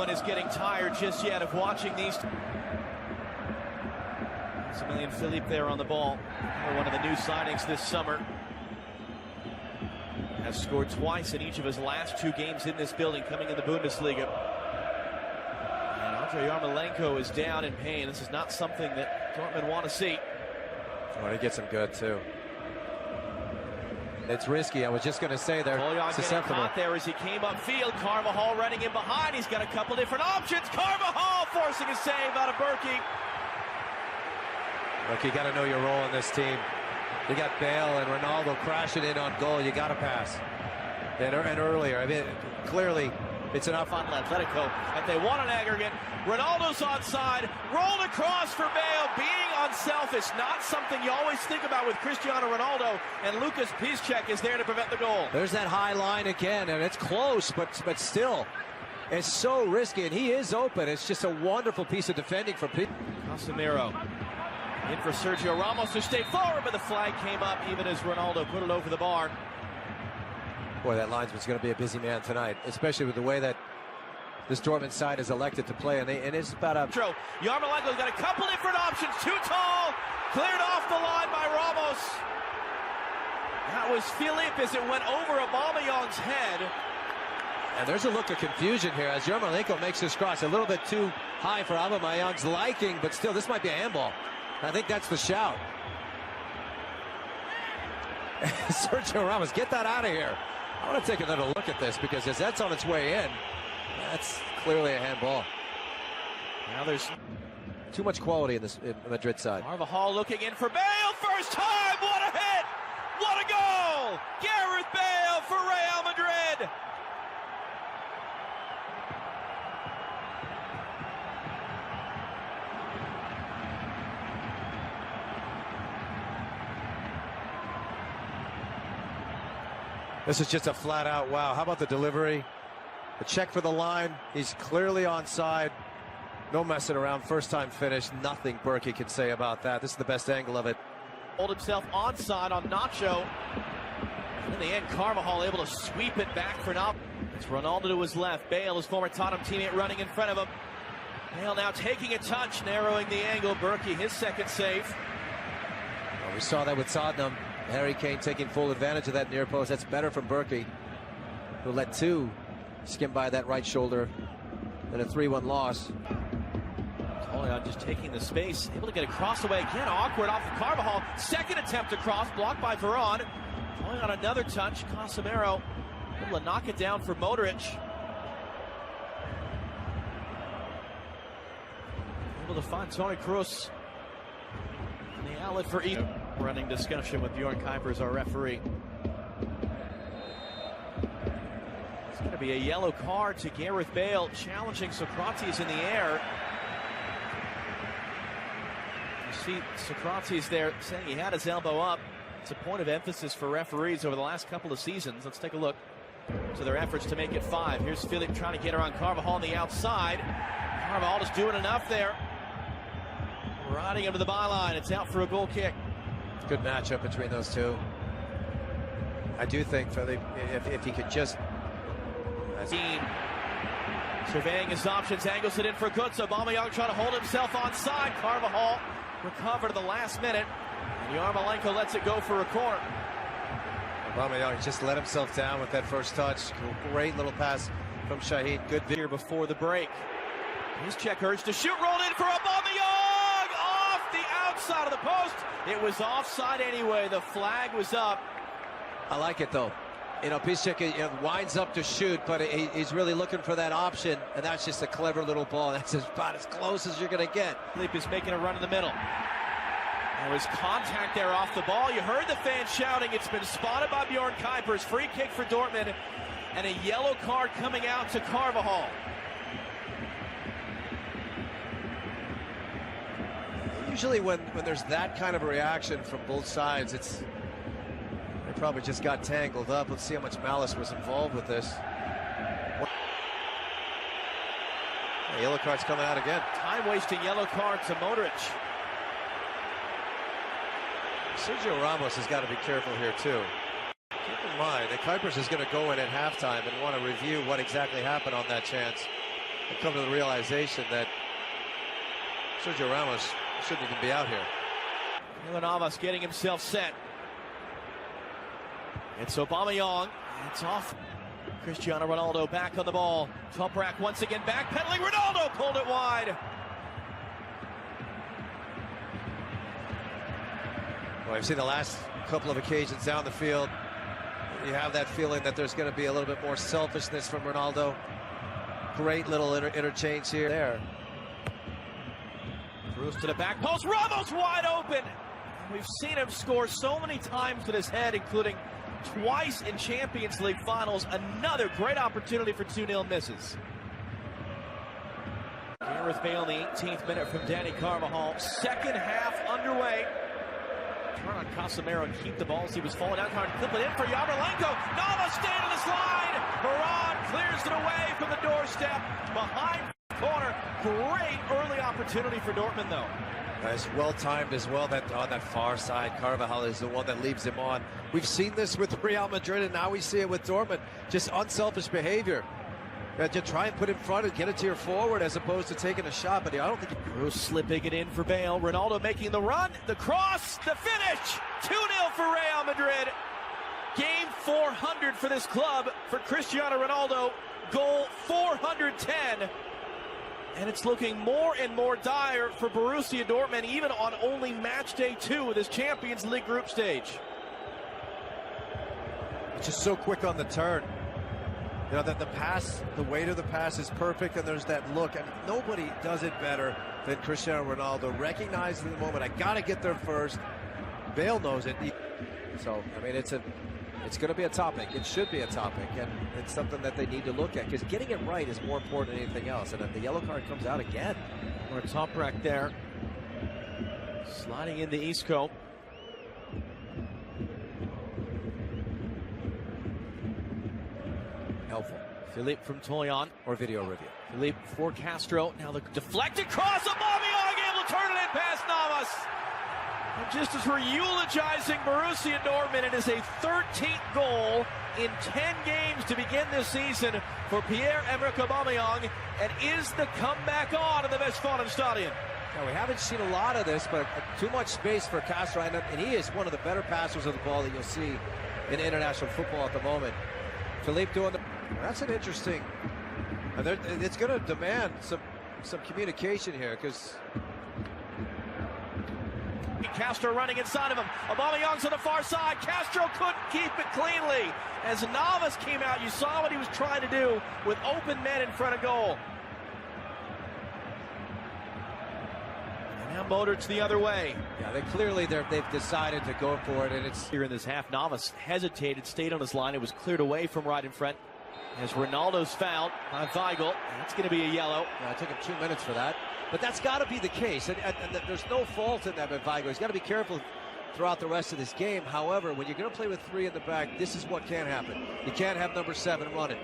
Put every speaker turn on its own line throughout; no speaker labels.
one is getting tired just yet of watching these. Maximilian Philippe there on the ball. One of the new signings this summer. Has scored twice in each of his last 2 games in this building, coming in the Bundesliga. And Andrei Yarmolenko is down in pain. This is not something that Dortmund want to see.
Oh, he gets him good too. It's risky. I was just going to say there.
Susceptible. Caught there as he came upfield. Carvajal running in behind. He's got a couple different options. Carvajal forcing a save out of Berkey.
Look, you got to know your role in this team. You got Bale and Ronaldo crashing in on goal. You got to pass. And earlier, I mean, clearly, it's enough
on Atletico. If they want an aggregate, Ronaldo's onside, rolled across for Bale. Being unselfish, not something you always think about with Cristiano Ronaldo. And Lucas Piszczek is there to prevent the goal.
There's that high line again, and it's close, but still, it's so risky, and he is open. It's just a wonderful piece of defending from
Casemiro. In for Sergio Ramos to stay forward, but the flag came up even as Ronaldo put it over the bar.
Boy, that linesman's going to be a busy man tonight, especially with the way that this Dortmund side is elected to play, and it's about a...
Yarmolenko's got a couple different options. Too tall, cleared off the line by Ramos. That was Philippe as it went over Aubameyang's head.
And there's a look of confusion here as Yarmolenko makes this cross. A little bit too high for Aubameyang's liking, but still, this might be a handball. I think that's the shout. Sergio Ramos, get that out of here. I want to take another look at this because as that's on its way in, that's clearly a handball.
Now there's
too much quality in this Madrid side.
Carvajal looking in for Bale. First time. What a hit. What a goal. Gareth Bale for Real Madrid.
This is just a flat out wow. How about the delivery? The check for the line. He's clearly onside. No messing around. First time finish. Nothing Berkey can say about that. This is the best angle of it.
Hold himself onside on Nacho. And in the end, Carvajal able to sweep it back for now. It's Ronaldo to his left. Bale, his former Tottenham teammate, running in front of him. Bale now taking a touch, narrowing the angle. Berkey, his second save.
Well, we saw that with Tottenham. Harry Kane taking full advantage of that near post. That's better from Berkey, who let 2 skim by that right shoulder in a 3-1 loss.
Tolian just taking the space, able to get a cross away again, awkward off of Carvajal. Second attempt to cross, blocked by Varane. Tolian another touch, Casemiro able to knock it down for Modric. Able to find Toni Kroos. And the outlet for Eden. Running discussion with Bjorn Kuipers, our referee. It's going to be a yellow card to Gareth Bale, challenging Socrates in the air. You see Socrates there saying he had his elbow up. It's a point of emphasis for referees over the last couple of seasons. Let's take a look to their efforts to make it 5. Here's Philippe trying to get around Carvajal on the outside. Carvajal just doing enough there. Riding him to the byline. It's out for a goal kick.
Good matchup between those two. I do think Philippe, if he could just...
Surveying his options, angles it in for Götze. Aubameyang trying to hold himself onside. Carvajal recovered at the last minute. And Yarmolenko lets it go for a corner.
Aubameyang just let himself down with that first touch. Great little pass from Shahid. Good here
before the break. Piszczek urged to shoot, rolled in for Aubameyang! Off the outside of the post. It was offside anyway. The flag was up.
I like it though. You know, Piszczek winds up to shoot, but he's really looking for that option, and that's just a clever little ball. That's about as close as you're going to get.
Philippe is making a run in the middle. There was contact there off the ball. You heard the fans shouting. It's been spotted by Bjorn Kuipers. Free kick for Dortmund, and a yellow card coming out to Carvajal.
Usually when there's that kind of a reaction from both sides, they probably just got tangled up. Let's see how much malice was involved with this. The yellow card's coming out again.
Time-wasting yellow card to Modric.
Sergio Ramos has got to be careful here too. Keep in mind that Kuipers is going to go in at halftime and want to review what exactly happened on that chance. I come to the realization that Sergio Ramos shouldn't even be out here.
Keylor Navas getting himself set. It's Aubameyang. It's off. Cristiano Ronaldo back on the ball. Toprak once again backpedaling. Ronaldo pulled it wide.
Well, I've seen the last couple of occasions down the field. You have that feeling that there's going to be a little bit more selfishness from Ronaldo. Great little interchange here. There.
Cruz to the back post. Ramos wide open. We've seen him score so many times with his head, including twice in Champions League finals. Another great opportunity for 2-0 misses. Gareth Bale in the 18th minute from Dani Carvajal. Second half underway. Turn on Casemiro and keep the ball as he was falling out. Trying to clip it in for Yarmolenko. Navas staying on this line. Varane clears it away from the doorstep. Behind the corner. Great early opportunity for Dortmund, though.
It's well timed as well. That on that far side, Carvajal is the one that leaves him on. We've seen this with Real Madrid, and now we see it with Dortmund. Just unselfish behavior. To try and put in front and get it to your forward as opposed to taking a shot. But I don't think
Cruz slipping it in for Bale. Ronaldo making the run, the cross, the finish. 2-0 for Real Madrid. Game 400 for this club for Cristiano Ronaldo. Goal 410. And it's looking more and more dire for Borussia Dortmund, even on only match day 2 of this Champions League group stage.
It's just so quick on the turn. You know, that the pass, the weight of the pass is perfect, and there's that look. And nobody does it better than Cristiano Ronaldo. Recognizing the moment, I got to get there first. Bale knows it. So, I mean, it's going to be a topic. It should be a topic, and it's something that they need to look at, because getting it right is more important than anything else. And then the yellow card comes out again.
Or Toprak there. Sliding into Isco.
Helpful.
Philippe from Toyon.
Or video review.
Philippe for Castro. Now the deflected cross. Aubameyang able to turn it in past Navas. And just as we're eulogizing Borussia Dortmund, it is a 13th goal in 10 games to begin this season for Pierre-Emerick Aubameyang. And is the comeback on in the Westfalenstadion?
Now, we haven't seen a lot of this, but too much space for Castro. And he is one of the better passers of the ball that you'll see in international football at the moment. Philippe doing the... That's an interesting... And it's going to demand some communication here, because...
Castro running inside of him. Aubameyang's on the far side. Castro couldn't keep it cleanly. As Navas came out, you saw what he was trying to do with open men in front of goal. And now Modric the other way.
Yeah, they've decided to go for it, and it's...
Here in this half, Navas hesitated, stayed on his line. It was cleared away from right in front. As Ronaldo's fouled by Weigl. That's going to be a yellow.
Yeah, it took him 2 minutes for that. But that's got to be the case, and there's no fault in that with Weigl. He's got to be careful throughout the rest of this game. However, when you're going to play with 3 in the back, this is what can happen. You can't have number 7 running.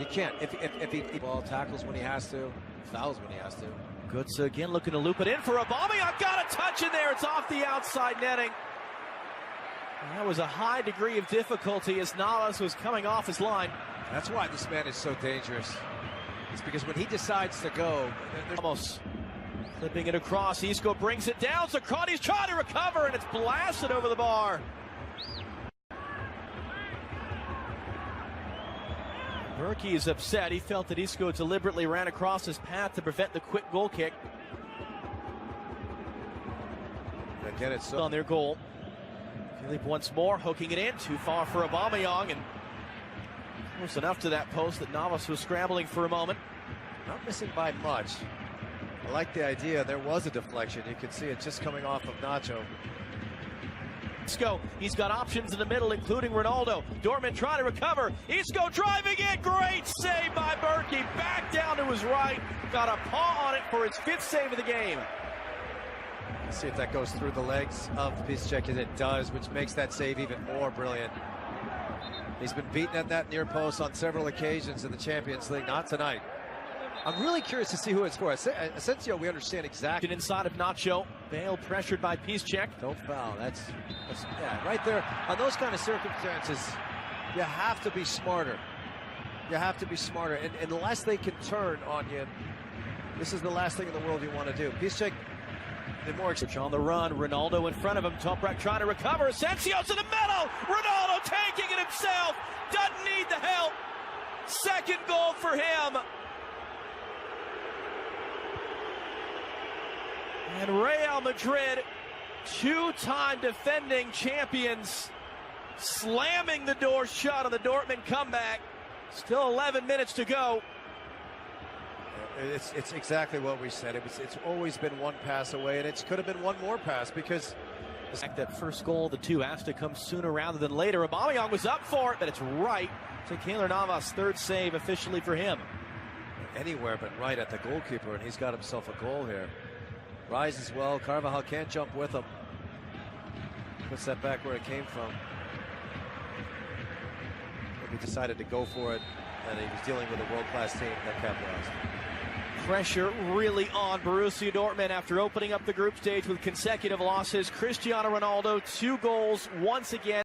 You can't. If he ball tackles when he has to, fouls when he has to.
Götze again looking to loop it in for Aubameyang. Got a touch in there. It's off the outside netting. And that was a high degree of difficulty as Navas was coming off his line.
That's why this man is so dangerous. It's because when he decides to go...
Almost clipping it across. Isco brings it down. Socrates trying to recover, and it's blasted over the bar. Berkey is upset. He felt that Isco deliberately ran across his path to prevent the quick goal kick.
Again, it's
on their goal. Philippe once more, hooking it in. Too far for Aubameyang, and close enough to that post that Navas was scrambling for a moment.
Not missing by much. I like the idea. There was a deflection. You can see it just coming off of Nacho.
Isco, he's got options in the middle, including Ronaldo. Dortmund trying to recover. Isco driving in. Great save by Berkey. Back down to his right. Got a paw on it for his 5th save of the game.
Let's see if that goes through the legs of Piszczek, as it does, which makes that save even more brilliant. He's been beaten at that near post on several occasions in the Champions League. Not tonight. I'm really curious to see who it's for. Asensio, we understand exactly.
Inside of Nacho. Bale pressured by Piszczek.
Don't foul. That's yeah, right there. On those kind of circumstances, you have to be smarter. You have to be smarter. And unless they can turn on you, this is the last thing in the world you want to do. Piszczek, the more
on the run, Ronaldo in front of him. Toprak trying to recover. Asensio to the middle. Ronaldo taking it himself. Doesn't need the help. Second goal for him. And Real Madrid, two-time defending champions, slamming the door shut on the Dortmund comeback. Still 11 minutes to go.
It's exactly what we said. It's always been one pass away, and it could have been one more pass because
that first goal, the two has to come sooner rather than later. Aubameyang was up for it, but it's right to Keylor Navas. Third save officially for him.
Anywhere but right at the goalkeeper, and he's got himself a goal here. Rises well. Carvajal can't jump with him. Puts that back where it came from. He decided to go for it, and he was dealing with a world-class team that capitalized.
Pressure really on Borussia Dortmund after opening up the group stage with consecutive losses. Cristiano Ronaldo, 2 goals once again.